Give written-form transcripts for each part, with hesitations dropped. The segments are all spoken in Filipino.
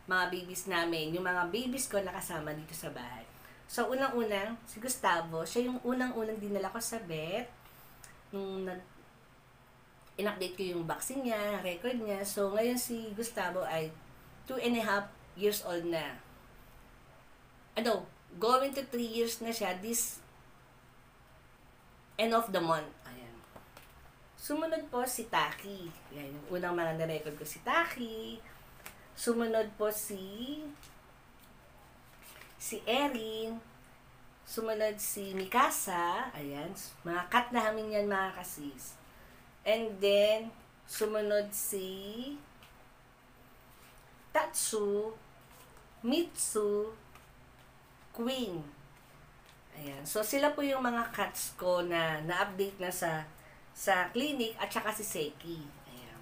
mga babies namin, yung mga babies ko nakasama dito sa bahay. So, unang-unang, si Gustavo, siya yung unang-unang dinala ko sa vet. Nung in-update ko yung vaccine niya, record niya. So, ngayon si Gustavo ay 2.5 years old na. Going to 3 years na siya this end of the month. Ayan. Sumunod po si Taki. Yan, yung unang mga na-record ko si Taki. Sumunod po si Erin. Sumunod si Mikasa. Ayan. Mga cat namin yan, mga kasis. And then, sumunod si Tatsu, Mitsu, Queen. Ayan. So, sila po yung mga cats ko na na-update na sa clinic at saka si Seki. Ayan.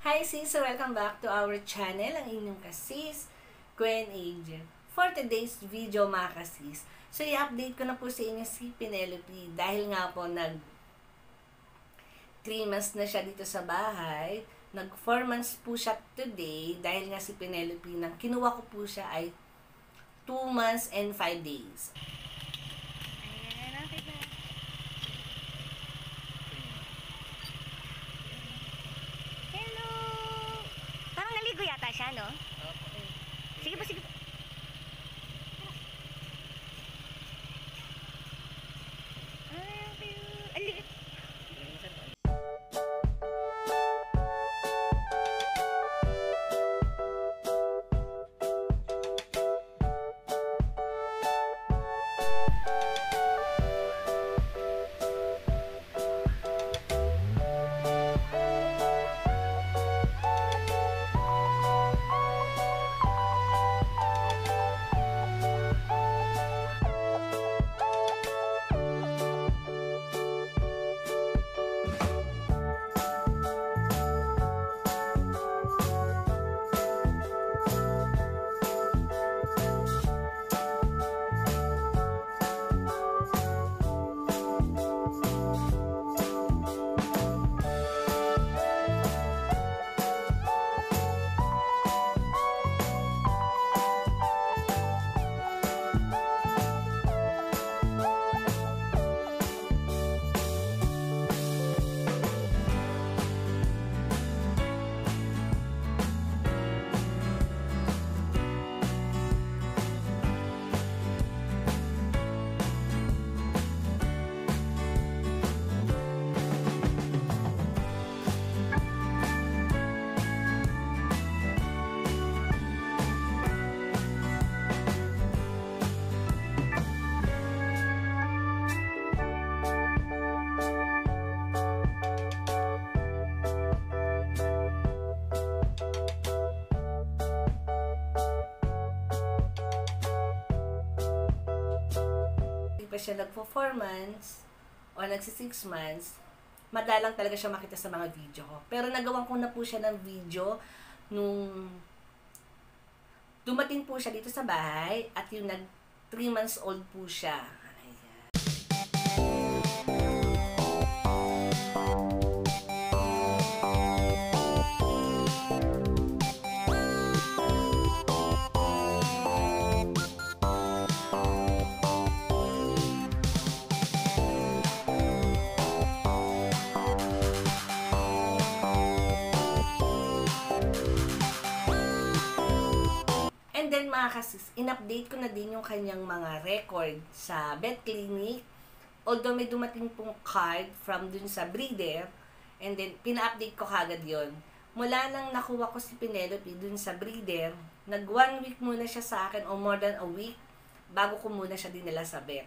Hi sis! So, welcome back to our channel, ang inyong kasis, Gwen Angel. For today's video, mga kasis, so i-update ko na po sa inyo si Penelope dahil nga po 3 months na siya dito sa bahay. 4 months po siya today dahil nga si Penelope, nang kinuha ko po siya ay 2 months and 5 days. Hello! Parang naligo yata siya, no? Sige pa, sige pa. Pa siya nagpo 4 months o nagsi 6 months, madalang talaga siya makita sa mga video ko. Pero nagawan ko na po siya ng video nung dumating po siya dito sa bahay at yung 3 months old po siya. And then mga kasis, in-update ko na din yung kanyang mga record sa vet clinic. Although may dumating pong card from dun sa breeder, and then pina-update ko kagad yon. Mula nang nakuha ko si Penelope dun sa breeder, nag 1 week muna siya sa akin o more than a week bago ko muna siya dinala sa vet.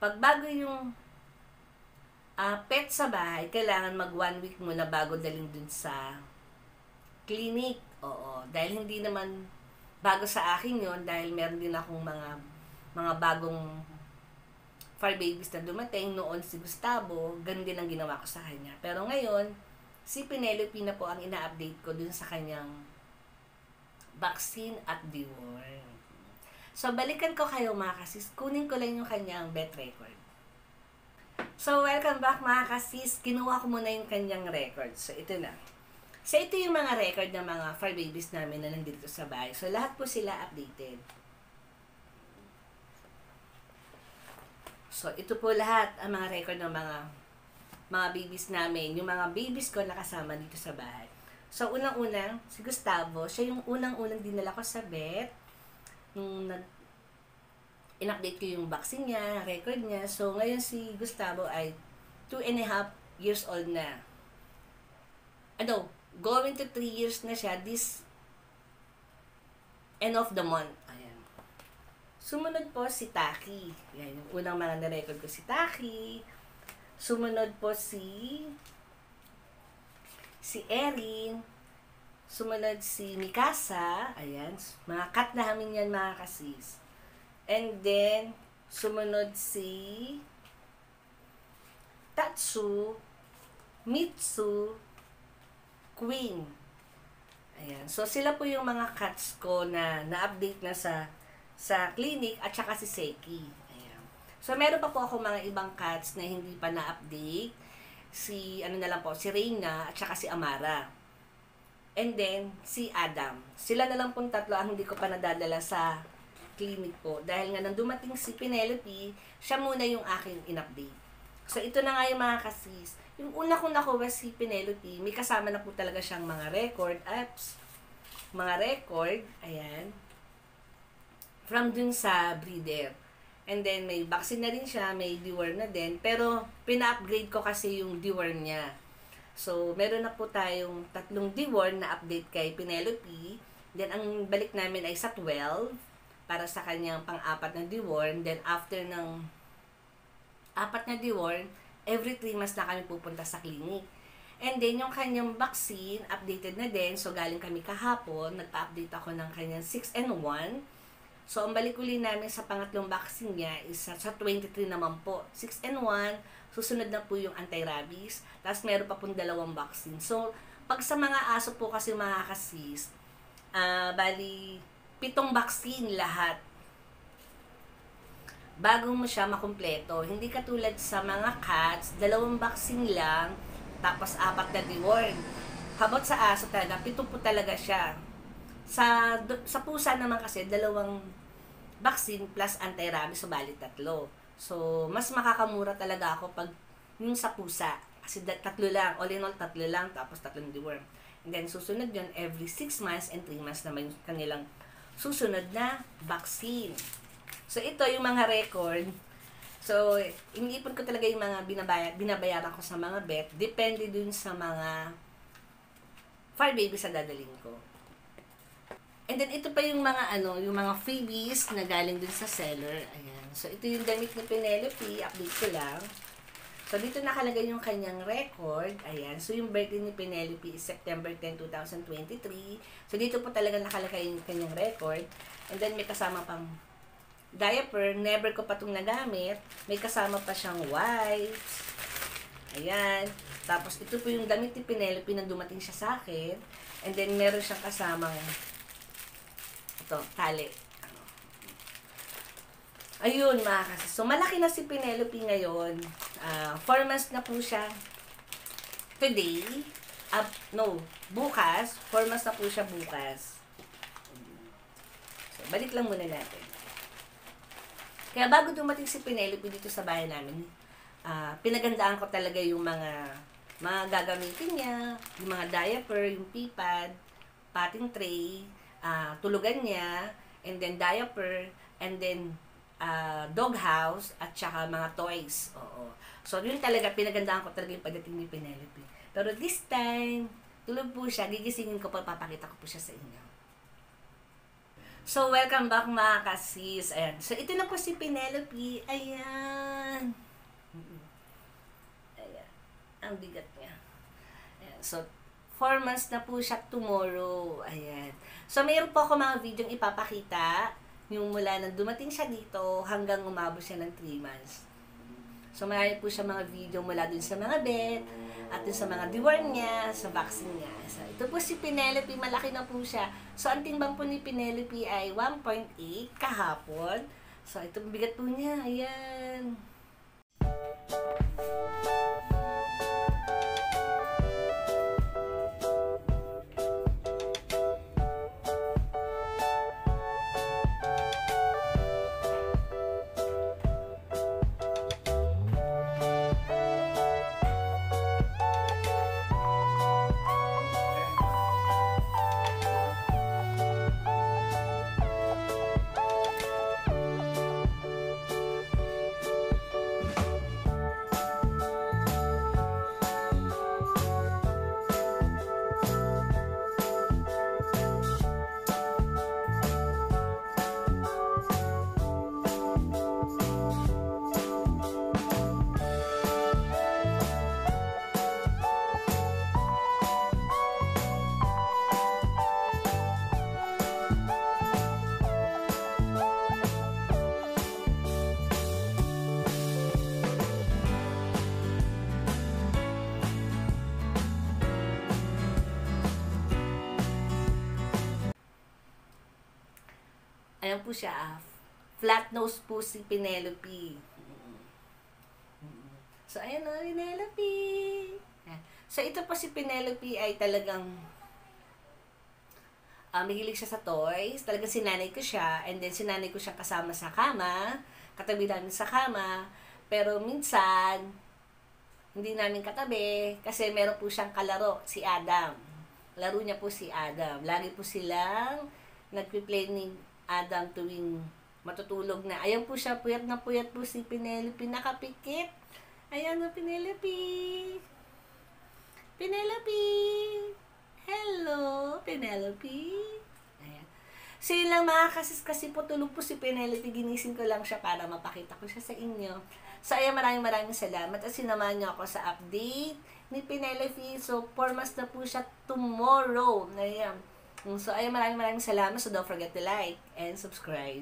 pag bago yung pet sa bahay, kailangan mag 1 week muna bago daling dun sa clinic. Oo, dahil hindi naman bago sa akin yon, dahil meron din akong mga bagong fur babies na dumating. Noon si Gustavo, ganun din ang ginawa ko sa kanya. Pero ngayon, si Penelope na po ang ina-update ko dun sa kanyang vaccine at deworm. So, balikan ko kayo mga kasis. Kunin ko lang yung kanyang vet record. So, welcome back mga kasis. Kinuha ko muna yung kanyang record. So, ito na. So, ito yung mga record ng mga fur babies namin na nandito sa bahay. So, lahat po sila updated. So, ito po lahat ang mga record ng mga babies namin. Yung mga babies ko nakasama dito sa bahay. So, unang-unang, si Gustavo, siya yung unang-unang dinala ko sa vet. Nung in-update ko yung vaccine niya, record niya. So, ngayon si Gustavo ay 2.5 years old na. Going to 3 years na siya this end of the month. Ayan. Sumunod po si Taki. Yan, yung unang mga na-record ko si Taki. Sumunod po si Erin. Sumunod si Mikasa. Ayan. Mga cat namin yan mga kasis. And then, sumunod si Tatsu, Mitsu, Queen. Ayan. So, sila po yung mga cats ko na na-update na sa clinic at saka si Seki. Ayan. So, meron pa po ako mga ibang cats na hindi pa na-update. Si Reina at saka si Amara. And then, si Adam. Sila na lang pong tatlo ang hindi ko pa nadadala sa clinic po. Dahil nga nang dumating si Penelope, siya muna yung aking in-update. So, ito na nga yung mga kasis. Yung una kong nakuha si Penelope, may kasama na po talaga siyang mga record apps. Mga record, ayan. From dun sa breeder. And then, may vaccine na rin siya, may deworm na din. Pero, pina-upgrade ko kasi yung deworm niya. So, meron na po tayong 3 deworm na update kay Penelope. Then, ang balik namin ay sa 12 para sa kanyang pang-4 na deworm. Then, after ng 4 na deworm, every 3 months na kami pupunta sa clinic. And then, yung kanyang vaccine, updated na din. So, galing kami kahapon, nagpa-update ako ng kanyang 6-in-1. So, ang balik uli namin sa pangatlong vaccine niya is sa 23 naman po. 6-in-1, susunod na po yung anti-rabies. Tapos, meron pa pong 2 vaccine. So, pag sa mga aso po kasi mga kasis, bali, 7 vaccine lahat. Bago mo siya makumpleto. Hindi katulad sa mga cats, 2 vaccine lang, tapos 4 na deworm. Habot sa aso talaga, 7 po talaga siya. Sa pusa naman kasi, 2 vaccine plus anti-rabies, so bali 3. So, mas makakamura talaga ako pag yung sa pusa. Kasi 3 lang, all in all 3 lang, tapos 3 deworm. And then, susunod yun, every 6 months and 3 months naman yung kanilang susunod na vaccine. So, ito yung mga record. So, iniipon ko talaga yung mga binabayaran ko sa mga vet. Depende dun sa mga fur babies na dadaling ko. And then, ito pa yung mga yung mga freebies na galing dun sa seller. Ayan. So, ito yung damit ni Penelope. Update ko lang. So, dito nakalagay yung kanyang record. Ayan. So, yung birthday ni Penelope is September 10, 2023. So, dito po talaga nakalagay yung kanyang record. And then, may kasama pang diaper. Never ko pa itong nagamit. May kasama pa siyang wipes. Ayan. Tapos, ito po yung damit ni Penelope na dumating siya sa akin. And then, meron siyang kasamang tali. Ayun, mga kasi. So, malaki na si Penelope ngayon. 4 months na po siya. Today. Bukas. 4 months na po siya bukas. So, balik lang muna natin. Kaya bago dumating si Penelope dito sa bahay namin, pinagandaan ko talaga yung mga gagamitin niya, yung mga diaper, yung pee-pad, potting tray, tulugan niya, and then diaper, and then dog house, at saka mga toys. Oo. So, yun talaga, pinagandaan ko talaga yung pagdating ni Penelope. Pero this time, tulog po siya, gigisingin ko pa, papakita ko po siya sa inyo. So, welcome back mga kasis. Ayan. So, ito na po si Penelope. Ayan. Ayan. Ang bigat niya. Ayan. So, 4 months na po siya tomorrow. Ayan. So, mayroon po ako mga video ipapakita. Yung mula nang dumating siya dito hanggang umabot siya ng 3 months. So, marami po siya mga video mula dun sa mga bet at dun sa mga deworm niya, sa vaccine niya. So, ito po si Penelope, malaki na po siya. So, ang timbang po ni Penelope ay 1.8 kahapon. So, ito bigat po niya. Ayan. Ayan po siya, flat nose po si Penelope. So, ayan o, Penelope. Ayan. So, ito po si Penelope ay talagang mahilig siya sa toys. Talagang sinanay ko siya. And then, sinanay ko siya kasama sa kama. Katabi namin sa kama. Pero minsan, hindi namin katabi. Kasi meron po siyang kalaro, si Adam. Laro niya po si Adam. Lagi po silang nagpi-play ni Adam tuwing matutulog na. Ayan po siya, puyat na puyat po si Penelope, nakapikit. Ayan na, Penelope. Penelope. Hello, Penelope. Ayan. So, yun lang mga kasis, kasi po tulog po si Penelope. Ginising ko lang siya para mapakita ko siya sa inyo. So, ayan, maraming salamat at sinamahan niyo ako sa update ni Penelope. So, 4 months na po siya tomorrow. Ayan. So, ay maraming salamat. So, don't forget to like and subscribe.